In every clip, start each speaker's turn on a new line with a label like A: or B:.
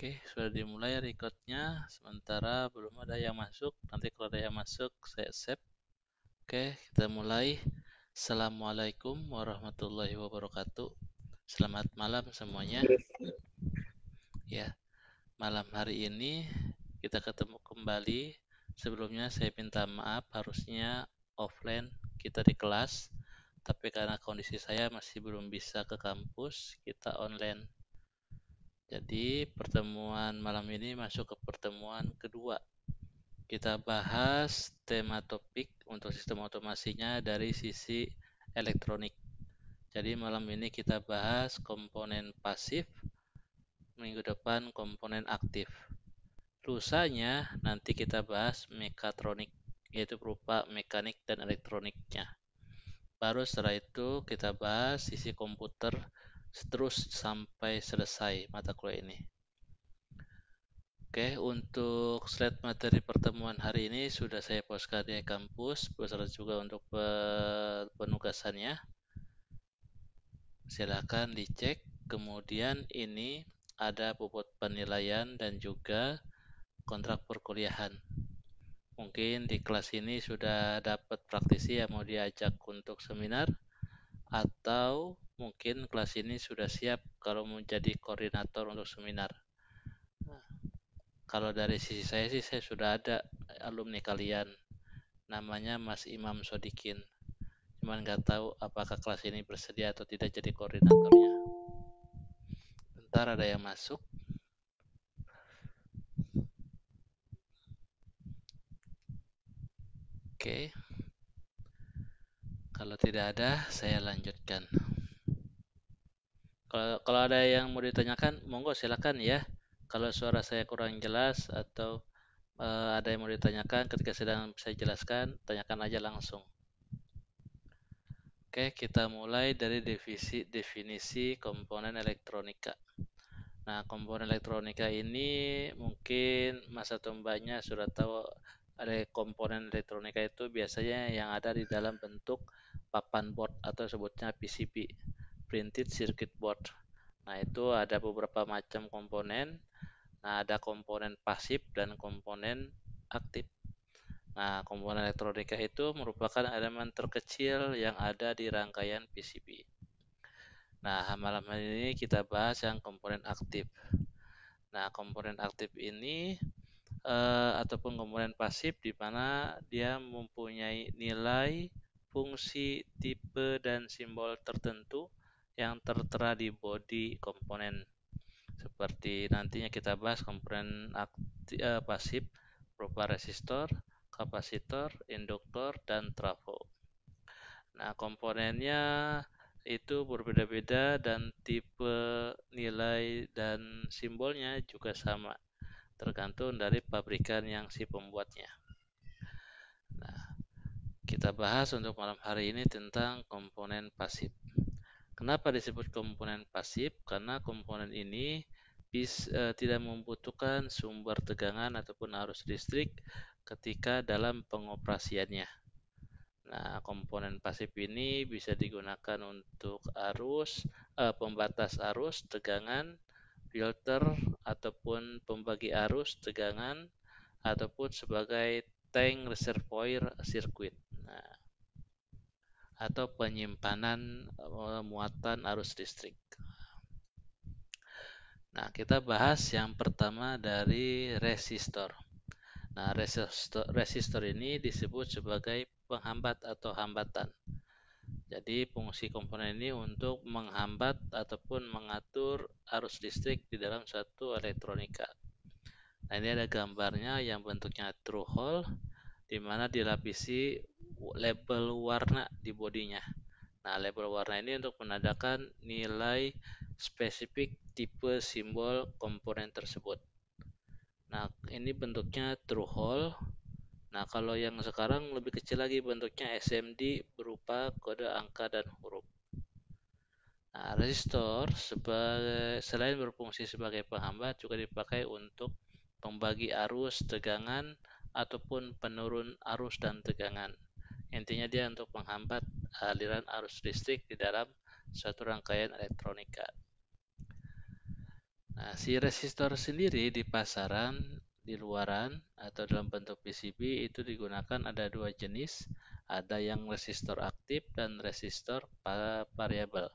A: Oke, sudah dimulai recordnya. Sementara belum ada yang masuk. Nanti kalau ada yang masuk, saya save. Oke, kita mulai. Assalamualaikum warahmatullahi wabarakatuh. Selamat malam semuanya. Ya, malam hari ini kita ketemu kembali. Sebelumnya saya minta maaf, harusnya offline kita di kelas. Tapi karena kondisi saya masih belum bisa ke kampus, kita online. Jadi pertemuan malam ini masuk ke pertemuan kedua. Kita bahas tema topik untuk sistem otomasinya dari sisi elektronik. Jadi malam ini kita bahas komponen pasif, minggu depan komponen aktif. Lusanya nanti kita bahas mekatronik, yaitu berupa mekanik dan elektroniknya. Baru setelah itu kita bahas sisi komputer terus sampai selesai mata kuliah ini. Oke, untuk slide materi pertemuan hari ini sudah saya postkan di kampus, beserta juga untuk penugasannya. Silakan dicek. Kemudian ini ada bobot penilaian dan juga kontrak perkuliahan. Mungkin di kelas ini sudah dapat praktisi yang mau diajak untuk seminar, atau mungkin kelas ini sudah siap kalau mau jadi koordinator untuk seminar. Kalau dari sisi saya sih, saya sudah ada alumni kalian, namanya Mas Imam Sodikin. Cuman nggak tahu apakah kelas ini bersedia atau tidak jadi koordinatornya. Bentar, ada yang masuk. Oke. Kalau tidak ada, saya lanjutkan. Kalau ada yang mau ditanyakan, monggo silakan ya. Kalau suara saya kurang jelas atau ada yang mau ditanyakan ketika sedang saya jelaskan, tanyakan aja langsung. Oke, kita mulai dari definisi komponen elektronika. Nah, komponen elektronika ini mungkin Mas atau Mbaknya sudah tahu, ada komponen elektronika itu biasanya yang ada di dalam bentuk papan board atau sebutnya PCB, printed circuit board. Nah, itu ada beberapa macam komponen. Nah, ada komponen pasif dan komponen aktif. Nah, komponen elektronika itu merupakan elemen terkecil yang ada di rangkaian PCB. Nah, malam hari ini kita bahas yang komponen aktif. Nah, komponen aktif ini ataupun komponen pasif di mana dia mempunyai nilai, fungsi, tipe, dan simbol tertentu yang tertera di body komponen. Seperti nantinya kita bahas komponen pasif berupa resistor, kapasitor, induktor, dan trafo. Nah, komponennya itu berbeda-beda dan tipe, nilai, dan simbolnya juga sama, tergantung dari pabrikan yang si pembuatnya. Nah, kita bahas untuk malam hari ini tentang komponen pasif. Kenapa disebut komponen pasif? Karena komponen ini tidak membutuhkan sumber tegangan ataupun arus listrik ketika dalam pengoperasiannya. Nah, komponen pasif ini bisa digunakan untuk pembatas arus, tegangan, filter, ataupun pembagi arus, tegangan, ataupun sebagai tank reservoir sirkuit. Nah, atau penyimpanan muatan arus listrik. Nah, kita bahas yang pertama dari resistor. Nah, resistor ini disebut sebagai penghambat atau hambatan. Jadi, fungsi komponen ini untuk menghambat ataupun mengatur arus listrik di dalam suatu elektronika. Nah, ini ada gambarnya yang bentuknya true hole, di mana dilapisi label warna di bodinya. Nah, label warna ini untuk menandakan nilai spesifik tipe simbol komponen tersebut. Nah, ini bentuknya true hole. Nah, kalau yang sekarang lebih kecil lagi bentuknya SMD berupa kode angka dan huruf. Nah, resistor selain berfungsi sebagai penghambat juga dipakai untuk pembagi arus, tegangan, ataupun penurun arus dan tegangan. Intinya dia untuk menghambat aliran arus listrik di dalam suatu rangkaian elektronika. Nah, si resistor sendiri di pasaran, di luaran, atau dalam bentuk PCB itu digunakan ada dua jenis. Ada yang resistor aktif dan resistor variabel.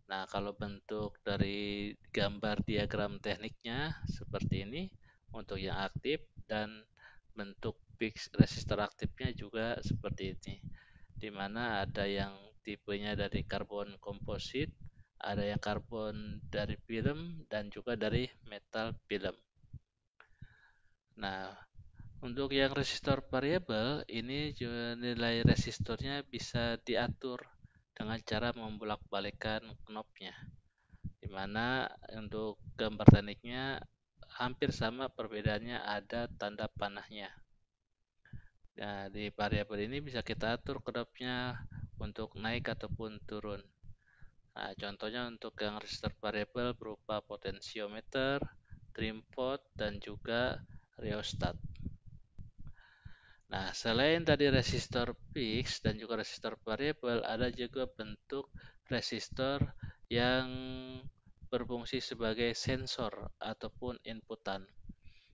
A: Nah, kalau bentuk dari gambar diagram tekniknya seperti ini untuk yang aktif, dan bentuk resistor aktifnya juga seperti ini, di mana ada yang tipenya dari karbon komposit, ada yang karbon dari film, dan juga dari metal film. Nah, untuk yang resistor variabel ini nilai resistornya bisa diatur dengan cara membolak-balikan knobnya, di mana untuk gambar tekniknya hampir sama, perbedaannya ada tanda panahnya. Nah, di variabel ini bisa kita atur knobnya untuk naik ataupun turun. Nah, contohnya untuk yang resistor variabel berupa potensiometer, trim pot, dan juga rheostat. Nah, selain tadi resistor fix dan juga resistor variabel, ada juga bentuk resistor yang berfungsi sebagai sensor ataupun inputan.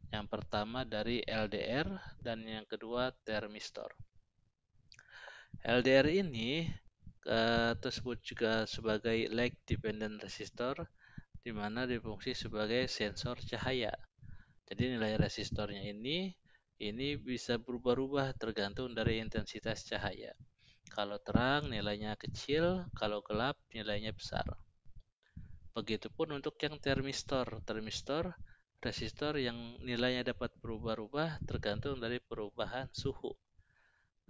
A: Yang pertama dari LDR dan yang kedua termistor. LDR ini tersebut juga sebagai lag dependent resistor, di mana difungsi sebagai sensor cahaya. Jadi nilai resistornya ini bisa berubah-ubah tergantung dari intensitas cahaya. Kalau terang nilainya kecil, kalau gelap nilainya besar. Begitupun untuk yang termistor. Termistor resistor yang nilainya dapat berubah-ubah tergantung dari perubahan suhu.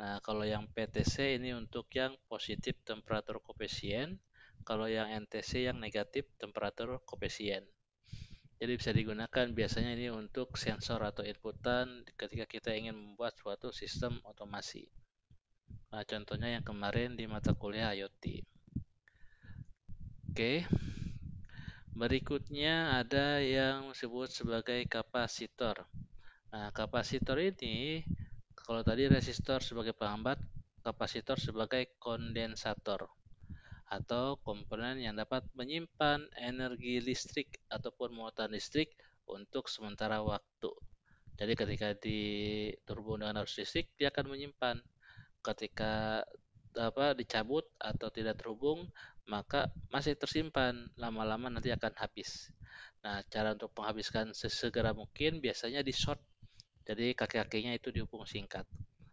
A: Nah, kalau yang PTC ini untuk yang positif temperatur koefisien, kalau yang NTC yang negatif temperatur koefisien. Jadi bisa digunakan biasanya ini untuk sensor atau inputan ketika kita ingin membuat suatu sistem otomasi. Nah, contohnya yang kemarin di mata kuliah IoT. Oke, berikutnya ada yang disebut sebagai kapasitor. Nah, kapasitor ini, kalau tadi resistor sebagai penghambat, kapasitor sebagai kondensator atau komponen yang dapat menyimpan energi listrik ataupun muatan listrik untuk sementara waktu. Jadi ketika diterhubung dengan arus listrik, dia akan menyimpan. Ketika dicabut atau tidak terhubung, maka masih tersimpan, lama-lama nanti akan habis. Nah, cara untuk menghabiskan sesegera mungkin biasanya di short, jadi kaki-kakinya itu dihubung singkat.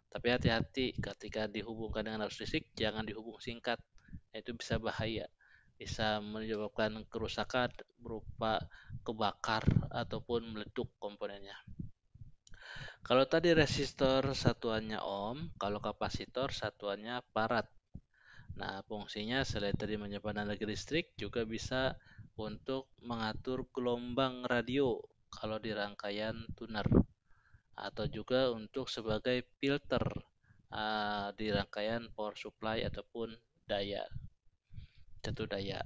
A: Tapi hati-hati ketika dihubungkan dengan arus listrik, jangan dihubung singkat, itu bisa bahaya, bisa menyebabkan kerusakan berupa kebakar ataupun meleduk komponennya. Kalau tadi resistor satuannya ohm, kalau kapasitor satuannya farad. Nah, fungsinya selain tadi menyimpan energi listrik, juga bisa untuk mengatur gelombang radio kalau di rangkaian tuner, atau juga untuk sebagai filter di rangkaian power supply ataupun daya, jatuh daya.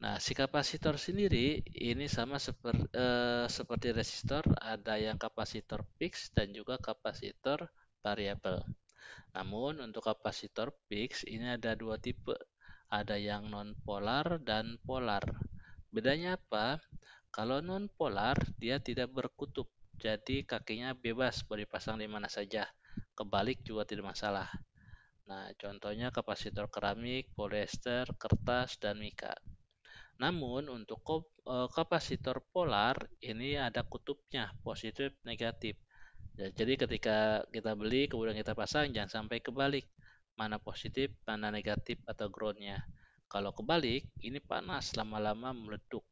A: Nah, si kapasitor sendiri ini sama seperti resistor, ada yang kapasitor fix dan juga kapasitor variabel. Namun untuk kapasitor fix ini ada dua tipe, ada yang non polar dan polar. Bedanya apa? Kalau non polar dia tidak berkutub, jadi kakinya bebas boleh dipasang di mana saja, kebalik juga tidak masalah. Nah, contohnya kapasitor keramik, polyester, kertas, dan mika. Namun untuk kapasitor polar ini ada kutubnya, positif, negatif. Ya, jadi ketika kita beli kemudian kita pasang, jangan sampai kebalik, mana positif, mana negatif atau groundnya. Kalau kebalik, ini panas, lama-lama meleduk.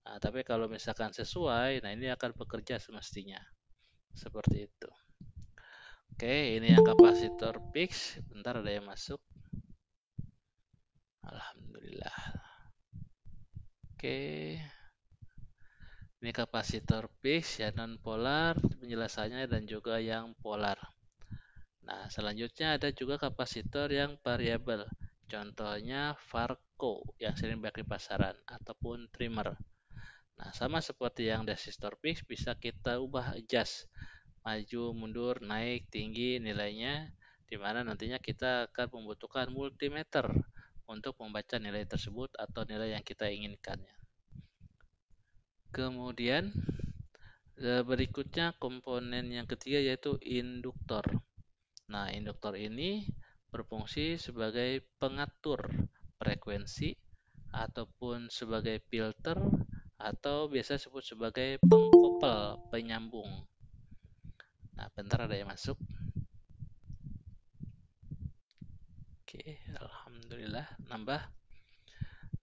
A: Nah, tapi kalau misalkan sesuai, nah ini akan bekerja semestinya. Seperti itu. Oke, ini yang kapasitor fix. Bentar ada yang masuk. Alhamdulillah. Oke. Ini kapasitor fix ya, non polar penjelasannya, dan juga yang polar. Nah, selanjutnya ada juga kapasitor yang variabel. Contohnya Varco yang sering banyak di pasaran ataupun trimmer. Nah, sama seperti yang resistor fix, bisa kita ubah adjust, maju, mundur, naik, tinggi nilainya, di mana nantinya kita akan membutuhkan multimeter untuk membaca nilai tersebut atau nilai yang kita inginkannya. Kemudian berikutnya komponen yang ketiga yaitu induktor. Nah, induktor ini berfungsi sebagai pengatur frekuensi ataupun sebagai filter atau biasa disebut sebagai pengkoppel penyambung. Nah, bentar ada yang masuk. Oke, alhamdulillah nambah.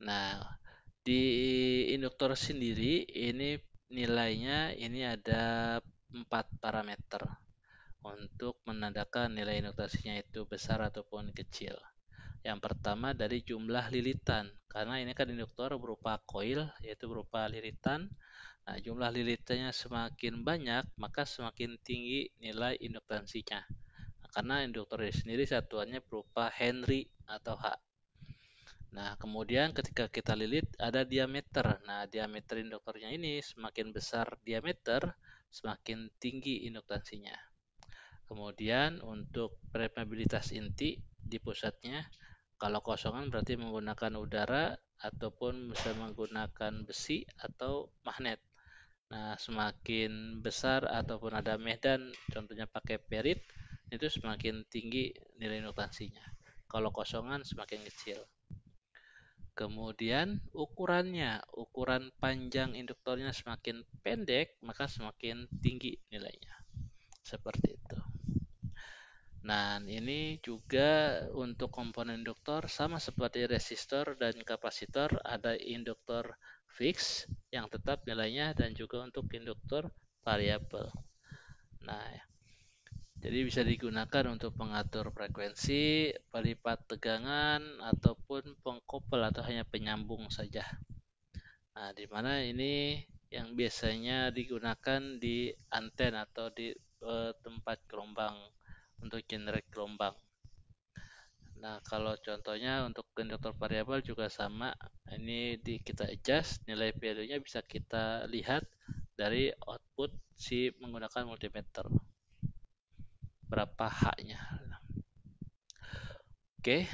A: Nah, di induktor sendiri ini nilainya ini ada 4 parameter untuk menandakan nilai induktasinya itu besar ataupun kecil. Yang pertama dari jumlah lilitan, karena ini kan induktor berupa koil, yaitu berupa lilitan. Nah, jumlah lilitannya semakin banyak, maka semakin tinggi nilai induktansinya. Nah, karena induktor sendiri satuannya berupa Henry atau H. Nah, kemudian ketika kita lilit ada diameter. Nah, diameter induktornya ini semakin besar diameter, semakin tinggi induktansinya. Kemudian untuk permeabilitas inti di pusatnya, kalau kosongan berarti menggunakan udara ataupun bisa menggunakan besi atau magnet. Nah, semakin besar ataupun ada medan, contohnya pakai perit, itu semakin tinggi nilai induktansinya. Kalau kosongan semakin kecil. Kemudian ukurannya, ukuran panjang induktornya semakin pendek, maka semakin tinggi nilainya. Seperti itu. Nah, ini juga untuk komponen induktor sama seperti resistor dan kapasitor, ada induktor fix yang tetap nilainya dan juga untuk induktor variabel. Nah, jadi bisa digunakan untuk mengatur frekuensi, pelipat tegangan, ataupun pengkoppel atau hanya penyambung saja. Nah, di mana ini yang biasanya digunakan di anten atau di tempat gelombang untuk generate gelombang. Nah, kalau contohnya untuk induktor variabel juga sama. Ini kita adjust, nilai value-nya bisa kita lihat dari output si menggunakan multimeter. Berapa H-nya. Oke.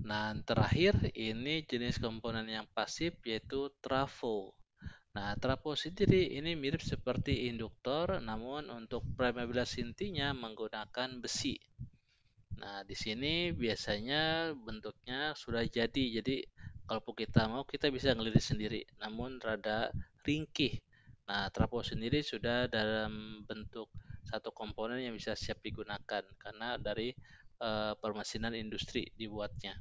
A: Nah, terakhir ini jenis komponen yang pasif yaitu trafo. Nah, trafo sendiri ini mirip seperti induktor, namun untuk permeabilitas intinya menggunakan besi. Nah, di sini biasanya bentuknya sudah jadi kalau kita mau kita bisa ngelirik sendiri, namun rada ringkih. Nah, trafo sendiri sudah dalam bentuk satu komponen yang bisa siap digunakan karena dari permesinan industri dibuatnya.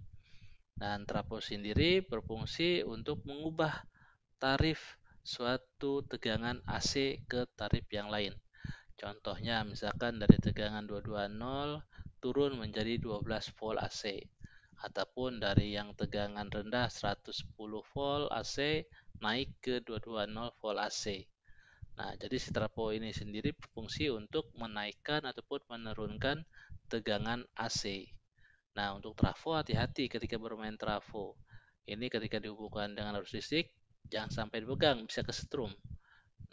A: Dan trafo sendiri berfungsi untuk mengubah tarif suatu tegangan AC ke tarif yang lain. Contohnya misalkan dari tegangan 220 turun menjadi 12 volt AC ataupun dari yang tegangan rendah 110 volt AC naik ke 220 volt AC. Nah, jadi si trafo ini sendiri berfungsi untuk menaikkan ataupun menurunkan tegangan AC. Nah, untuk trafo hati-hati ketika bermain trafo. Ini ketika dihubungkan dengan arus listrik, jangan sampai dipegang, bisa kesetrum.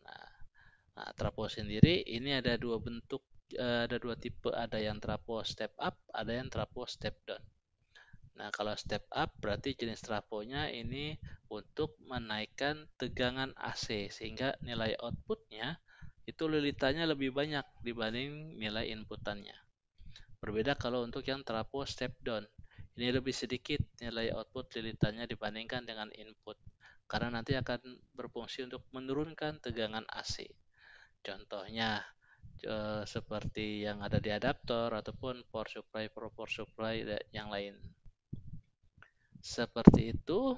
A: Nah, trafo sendiri ini ada dua bentuk, ada dua tipe, ada yang trafo step up, ada yang trafo step down. Nah, kalau step up berarti jenis trafonya ini untuk menaikkan tegangan AC sehingga nilai outputnya itu lilitannya lebih banyak dibanding nilai inputannya. Berbeda kalau untuk yang trafo step down. Ini lebih sedikit nilai output lilitannya dibandingkan dengan input. Karena nanti akan berfungsi untuk menurunkan tegangan AC. Contohnya seperti yang ada di adaptor ataupun power supply yang lain. Seperti itu.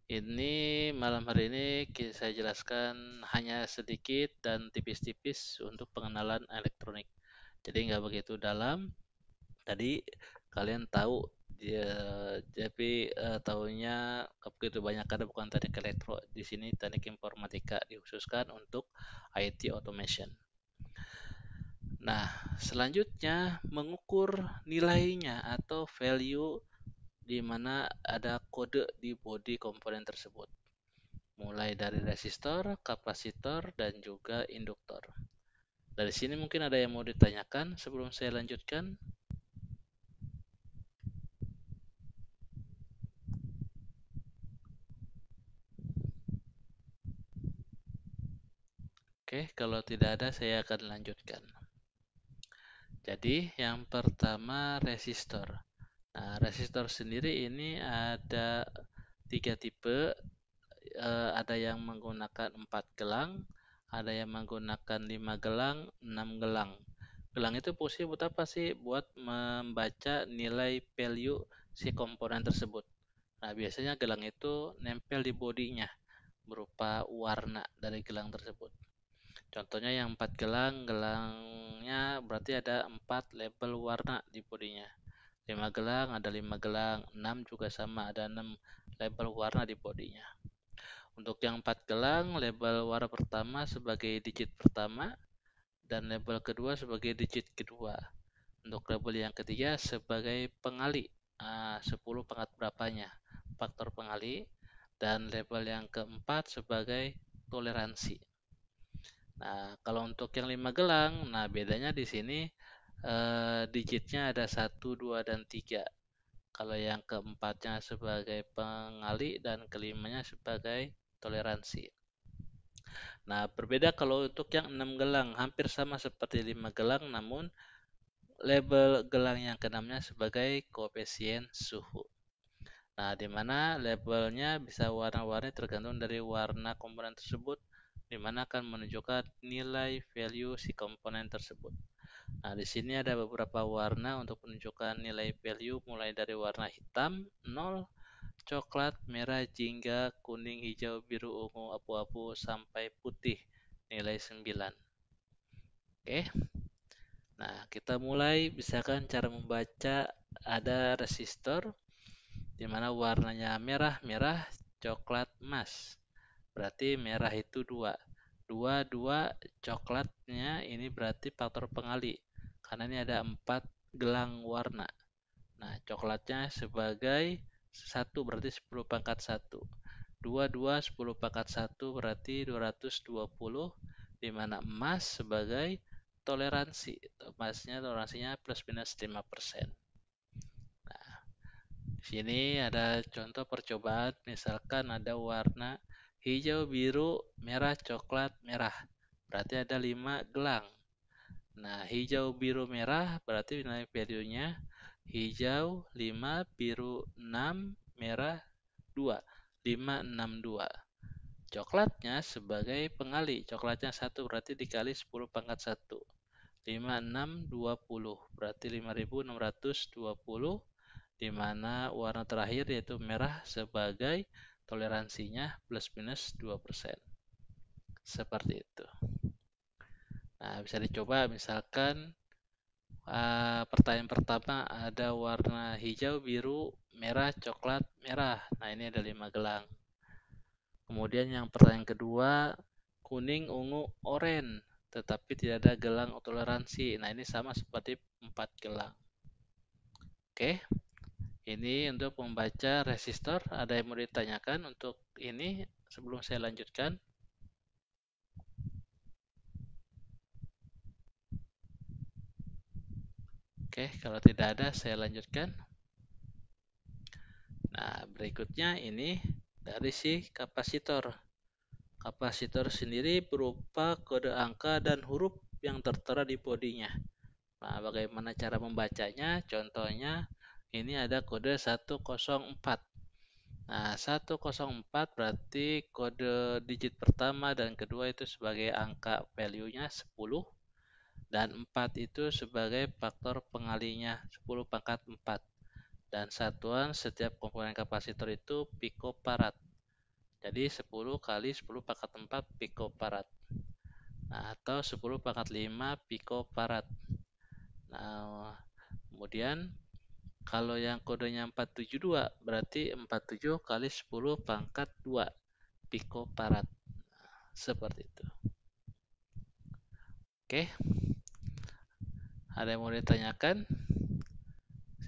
A: Ini malam hari ini saya jelaskan hanya sedikit dan tipis-tipis untuk pengenalan elektronik. Jadi nggak begitu dalam. Tadi kalian tahu tapi tahunya begitu banyak ada bukan teknik elektro. Di sini teknik informatika dikhususkan untuk IT automation. Nah, selanjutnya mengukur nilainya atau value di mana ada kode di bodi komponen tersebut. Mulai dari resistor, kapasitor, dan juga induktor. Dari sini mungkin ada yang mau ditanyakan sebelum saya lanjutkan. Oke, kalau tidak ada saya akan lanjutkan. Jadi yang pertama resistor. Nah, resistor sendiri ini ada tiga tipe. Ada yang menggunakan 4 gelang, ada yang menggunakan 5 gelang, 6 gelang. Gelang itu fungsi buat apa sih? Buat membaca nilai value si komponen tersebut. Nah, biasanya gelang itu nempel di bodinya berupa warna dari gelang tersebut. Contohnya yang 4 gelang, gelangnya berarti ada 4 label warna di bodinya. 5 gelang ada 5 gelang, 6 juga sama ada 6 label warna di bodinya. Untuk yang 4 gelang, label warna pertama sebagai digit pertama dan label kedua sebagai digit kedua. Untuk label yang ketiga sebagai pengali, 10 pangkat berapanya, faktor pengali, dan label yang keempat sebagai toleransi. Nah, kalau untuk yang 5 gelang, nah bedanya di sini digitnya ada 1, 2, dan 3. Kalau yang keempatnya sebagai pengali dan kelimanya sebagai toleransi. Nah, berbeda kalau untuk yang 6 gelang, hampir sama seperti 5 gelang, namun label gelang yang keenamnya sebagai koefisien suhu. Nah, di mana labelnya bisa warna-warni tergantung dari warna komponen tersebut, di mana akan menunjukkan nilai value si komponen tersebut. Nah, di sini ada beberapa warna untuk menunjukkan nilai value mulai dari warna hitam 0, coklat, merah, jingga, kuning, hijau, biru, ungu, abu-abu sampai putih nilai 9. Oke. Nah, kita mulai misalkan cara membaca ada resistor di mana warnanya merah, merah, coklat, emas. Berarti merah itu 2. 2, 2, coklatnya ini berarti faktor pengali. Karena ini ada 4 gelang warna. Nah, coklatnya sebagai 1 berarti 10 pangkat 1. 2, 2, 10 pangkat 1 berarti 220. Di mana emas sebagai toleransi. Toleransinya plus minus 5%. Di sini ada contoh percobaan, misalkan ada warna hijau, biru, merah, coklat, merah. Berarti ada 5 gelang. Nah, hijau, biru, merah berarti nilai value-nya hijau 5, biru 6, merah 2. 5, 6, 2. Coklatnya sebagai pengali. Coklatnya 1 berarti dikali 10 pangkat 1. 5, 6, 20. Berarti 5620, di mana warna terakhir yaitu merah sebagai toleransinya plus minus 2%. Seperti itu. Nah, bisa dicoba misalkan pertanyaan pertama ada warna hijau, biru, merah, coklat, merah. Nah, ini ada 5 gelang. Kemudian yang pertanyaan kedua kuning, ungu, oranye, tetapi tidak ada gelang toleransi. Nah, ini sama seperti 4 gelang. Oke. Ini untuk membaca resistor. Ada yang mau ditanyakan untuk ini sebelum saya lanjutkan? Oke, kalau tidak ada saya lanjutkan. Nah, berikutnya ini dari si kapasitor. Kapasitor sendiri berupa kode angka dan huruf yang tertera di bodinya. Nah, bagaimana cara membacanya? Contohnya ini ada kode 104. Nah, 104 berarti kode digit pertama dan kedua itu sebagai angka value-nya 10 dan 4 itu sebagai faktor pengalinya 10 pangkat 4. Dan satuan setiap komponen kapasitor itu picofarad. Jadi 10 kali 10 pangkat 4 picofarad. Nah, atau 10 pangkat 5 picofarad. Nah, kemudian kalau yang kodenya 472 berarti 47 kali 10 pangkat 2 picofarad. Seperti itu. Oke. Ada yang mau ditanyakan?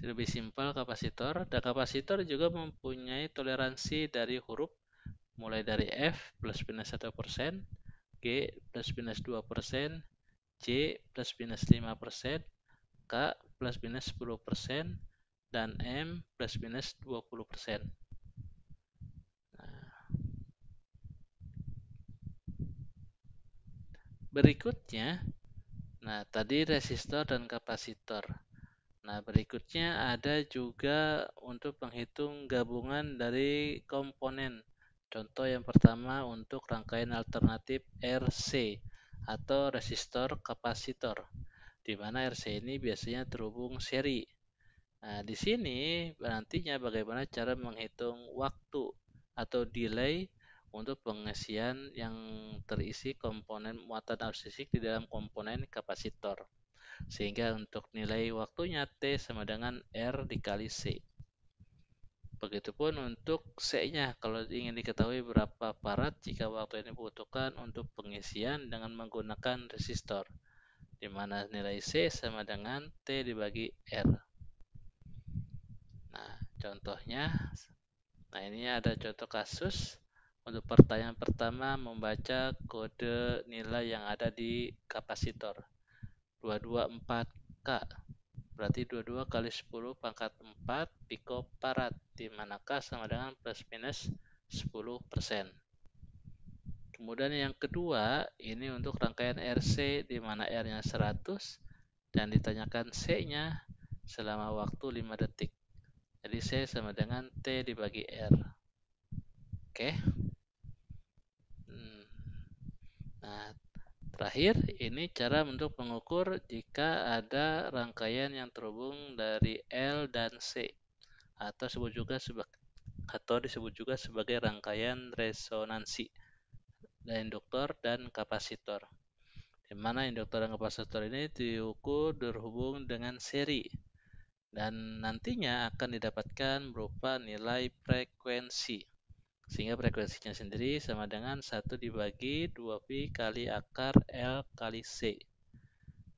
A: Lebih simpel kapasitor. Dan kapasitor juga mempunyai toleransi dari huruf mulai dari F plus minus 1%, G plus minus 2%, C plus minus 5%, K plus minus 10%, dan M plus minus 20%. Nah, berikutnya, nah tadi resistor dan kapasitor. Nah, berikutnya ada juga untuk menghitung gabungan dari komponen. Contoh yang pertama untuk rangkaian alternatif RC atau resistor kapasitor, di mana RC ini biasanya terhubung seri. Nah, di sini nantinya bagaimana cara menghitung waktu atau delay untuk pengisian yang terisi komponen muatan arus listrik di dalam komponen kapasitor. Sehingga untuk nilai waktunya T sama dengan R dikali C. Begitupun untuk C-nya, kalau ingin diketahui berapa farad jika waktu ini dibutuhkan untuk pengisian dengan menggunakan resistor, di mana nilai C sama dengan T dibagi R. Nah, contohnya, nah ini ada contoh kasus. Untuk pertanyaan pertama, membaca kode nilai yang ada di kapasitor 224K. Berarti 22 kali 10 pangkat 4 pikofarad, di mana K sama dengan plus minus 10%. Kemudian yang kedua, ini untuk rangkaian RC, di mana R-nya 100 dan ditanyakan C-nya selama waktu 5 detik. Jadi C sama dengan T dibagi R. Oke. Nah, terakhir ini cara untuk mengukur jika ada rangkaian yang terhubung dari L dan C, atau disebut juga sebagai rangkaian resonansi dan induktor dan kapasitor, di mana induktor dan kapasitor ini diukur terhubung dengan seri dan nantinya akan didapatkan berupa nilai frekuensi, sehingga frekuensinya sendiri sama dengan 1 dibagi 2pi kali akar L kali C.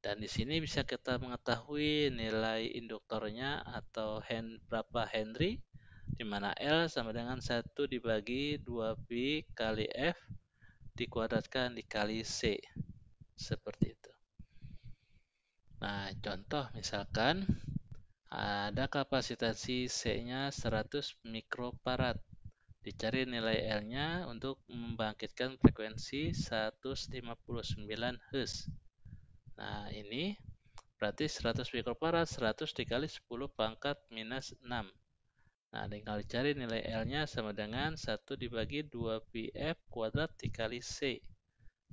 A: Dan di sini bisa kita mengetahui nilai induktornya atau berapa Henry, di mana L sama dengan 1 dibagi 2pi kali F dikuadratkan dikali C. Seperti itu. Nah, contoh misalkan ada kapasitansi C-nya 100 mikrofarad. Dicari nilai L-nya untuk membangkitkan frekuensi 159 Hz. Nah, ini berarti 100 mikrofarad 100 dikali 10 pangkat minus 6. Nah, tinggal dicari nilai L-nya sama dengan 1 dibagi 2πf kuadrat dikali C.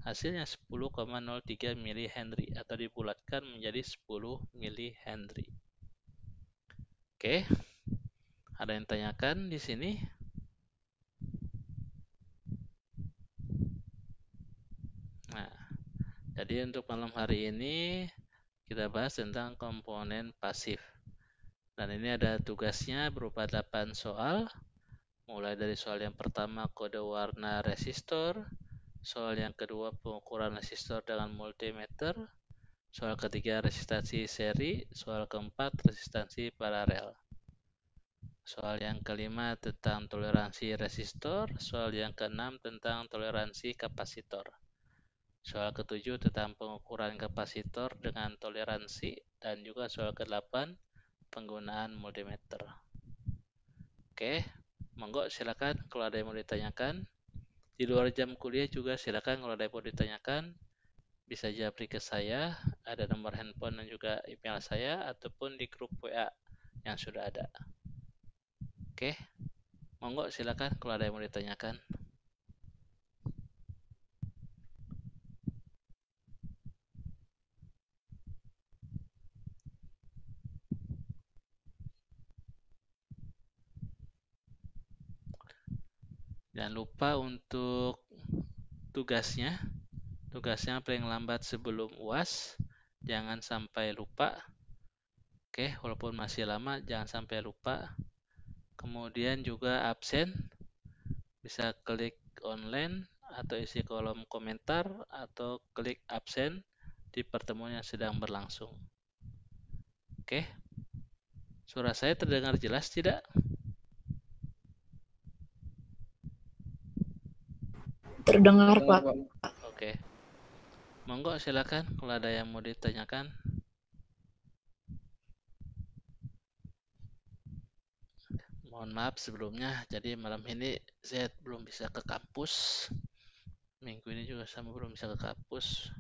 A: Hasilnya 10,03 mH atau dibulatkan menjadi 10 mH. Oke, ada yang tanyakan di sini? Nah, jadi untuk malam hari ini kita bahas tentang komponen pasif. Dan ini ada tugasnya berupa 8 soal. Mulai dari soal yang pertama kode warna resistor, soal yang kedua pengukuran resistor dengan multimeter, soal ketiga resistansi seri, soal keempat resistansi paralel. Soal yang kelima tentang toleransi resistor, soal yang keenam tentang toleransi kapasitor. Soal ketujuh tentang pengukuran kapasitor dengan toleransi, dan juga soal ke-8 penggunaan multimeter. Oke, monggo silakan kalau ada yang mau ditanyakan. Di luar jam kuliah juga silakan kalau ada yang mau ditanyakan. Bisa japri ke saya, ada nomor handphone dan juga email saya, ataupun di grup WA yang sudah ada. Oke, monggo silakan kalau ada yang mau ditanyakan. Jangan lupa untuk tugasnya paling lambat sebelum UAS, jangan sampai lupa. Oke, walaupun masih lama jangan sampai lupa. Kemudian juga absen, bisa klik online atau isi kolom komentar atau klik absen di pertemuan yang sedang berlangsung. Oke, suara saya terdengar jelas tidak?
B: Terdengar, Pak.
A: Oke, monggo silakan kalau ada yang mau ditanyakan. Mohon maaf sebelumnya, jadi malam ini saya belum bisa ke kampus. Minggu ini juga sama belum bisa ke kampus.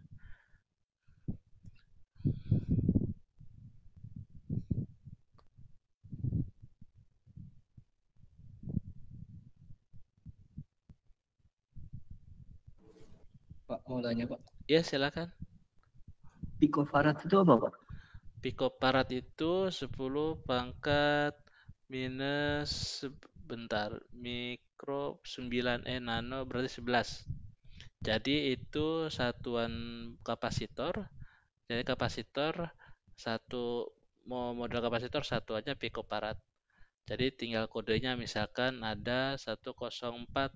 C: Pak, mau tanya Pak.
A: Ya, silakan.
C: Picofarad itu apa Pak?
A: Picofarad itu 10 pangkat minus bentar, mikro 9 nano berarti 11. Jadi itu satuan kapasitor. Jadi kapasitor satu model kapasitor satuannya picofarad. Jadi tinggal kodenya misalkan ada 104.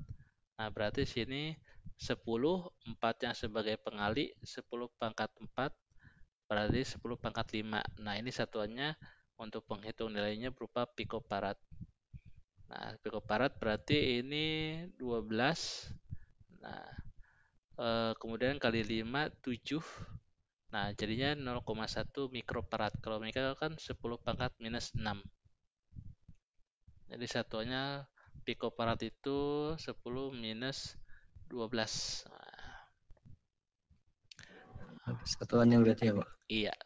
A: Nah, berarti sini 10, 4-nya sebagai pengali, 10 pangkat 4 berarti 10 pangkat 5. Nah, ini satuannya untuk penghitung nilainya berupa picofarad. Nah, picofarad berarti ini 12. Nah, kemudian kali 5, 7. Nah, jadinya 0,1 mikrofarad. Kalau mikro kan 10 pangkat minus 6. Jadi satuannya picofarad itu 10 minus 12.
C: Satuannya berarti ya Pak?
A: Iya.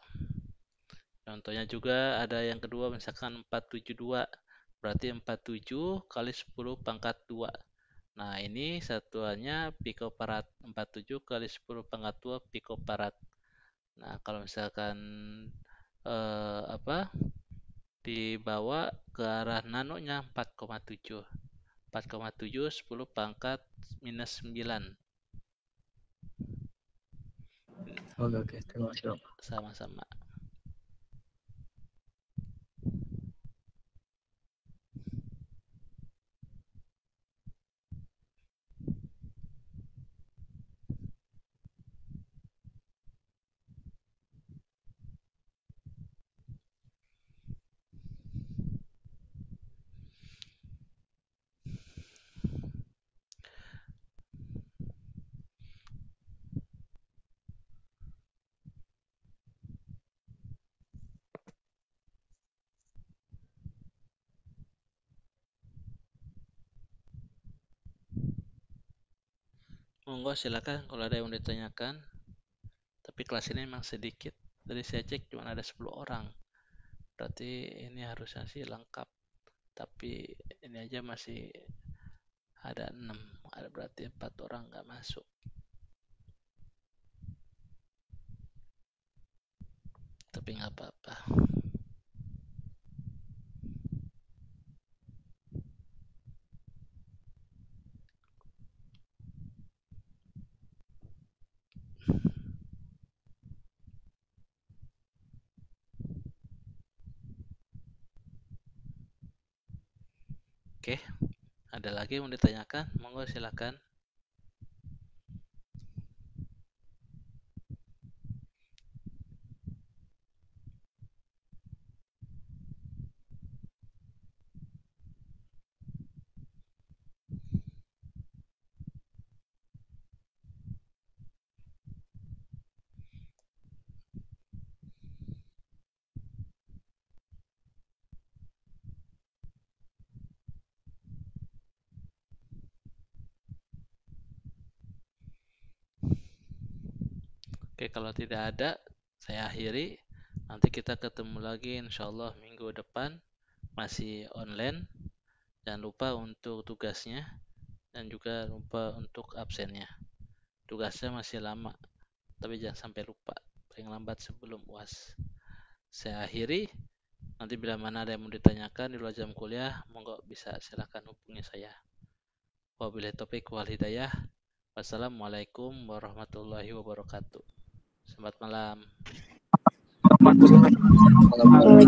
A: Contohnya juga ada yang kedua misalkan 472. Berarti 47 kali 10 pangkat 2. Nah, ini satuannya picofarad. 47 kali 10 pangkat 2 picofarad. Nah, kalau misalkan dibawa ke arah nanonya 4,7. 4,7 10 pangkat minus 9.
C: Oke. Terima kasih Pak.
A: Sama-sama. Monggo silakan kalau ada yang mau ditanyakan. Tapi kelas ini memang sedikit. Tadi saya cek cuma ada 10 orang. Berarti ini harusnya sih lengkap. Tapi ini aja masih ada 6. Ada berarti 4 orang nggak masuk. Tapi nggak apa-apa. Oke, ada lagi yang mau ditanyakan? Monggo silakan. Oke, kalau tidak ada, saya akhiri. Nanti kita ketemu lagi insya Allah minggu depan. Masih online. Jangan lupa untuk tugasnya. Dan juga lupa untuk absennya. Tugasnya masih lama. Tapi jangan sampai lupa. Paling lambat sebelum UAS. Saya akhiri. Nanti bila mana ada yang mau ditanyakan di luar jam kuliah, monggo bisa silakan hubungi saya. Wabillahi taufiq wal hidayah. Wassalamualaikum warahmatullahi wabarakatuh. Selamat malam.
C: Kalau